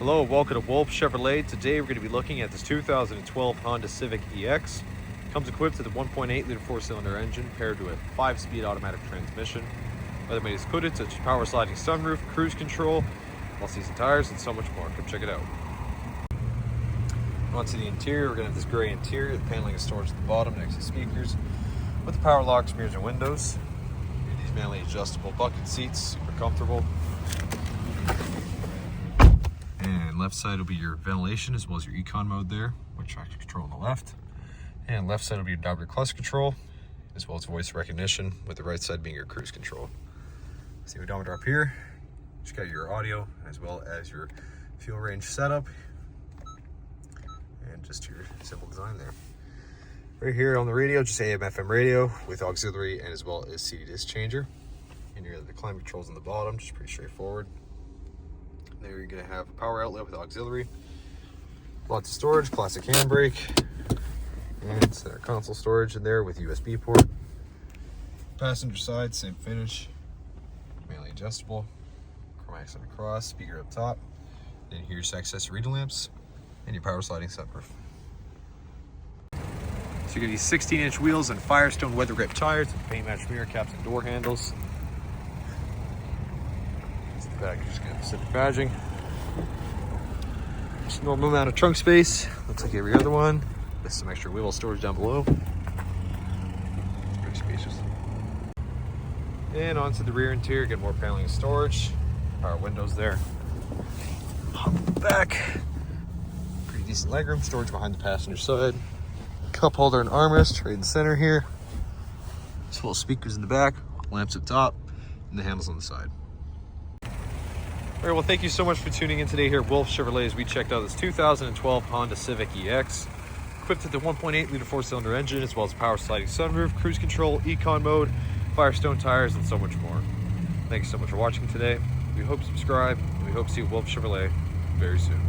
Hello, welcome to Wolfe Chevrolet. Today we're going to be looking at this 2012 Honda Civic EX. Comes equipped with a 1.8 liter 4-cylinder engine paired to a 5-speed automatic transmission. Other amenities included such as power sliding sunroof, cruise control, all-season tires, and so much more. Come check it out. Onto the interior, we're going to have this gray interior, the paneling and storage at the bottom next to speakers, with the power locks, mirrors, and windows. These manly adjustable bucket seats, super comfortable. And left side will be your ventilation as well as your ECON mode there, with traction control on the left. And left side will be your downward clutch control, as well as voice recognition, with the right side being your cruise control. See the odometer up here. Just got your audio as well as your fuel range setup, and just your simple design there. Right here on the radio, just AM/FM radio with auxiliary and as well as CD disc changer. And your the climate controls on the bottom, just pretty straightforward. There you're going to have a power outlet with auxiliary, lots of storage, classic handbrake, and center console storage in there with USB port. Passenger side, same finish, mainly adjustable, chromatics on the cross, speaker up top. Then here's access reading lamps and your power sliding sunroof. So you get these 16-inch wheels and Firestone weather grip tires with paint match mirror caps and door handles. Back, just got Civic badging. Just normal amount of trunk space, looks like every other one. There's some extra wheel storage down below. It's pretty spacious. And onto the rear interior, get more paneling and storage. Power windows there. On the back, pretty decent legroom, storage behind the passenger side. Cup holder and armrest right in the center here. It's full of speakers in the back, lamps up top, and the handles on the side. All right, well, thank you so much for tuning in today here at Wolfe Chevrolet as we checked out this 2012 Honda Civic EX. Equipped with the 1.8 liter 4-cylinder engine, as well as power sliding sunroof, cruise control, ECON mode, Firestone tires, and so much more. Thanks so much for watching today. We hope you subscribe, and we hope to see you at Wolfe Chevrolet very soon.